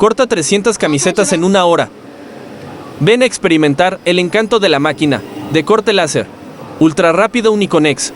Corta 300 camisetas en una hora. Ven a experimentar el encanto de la máquina de corte láser. Ultra rápido Uniconex.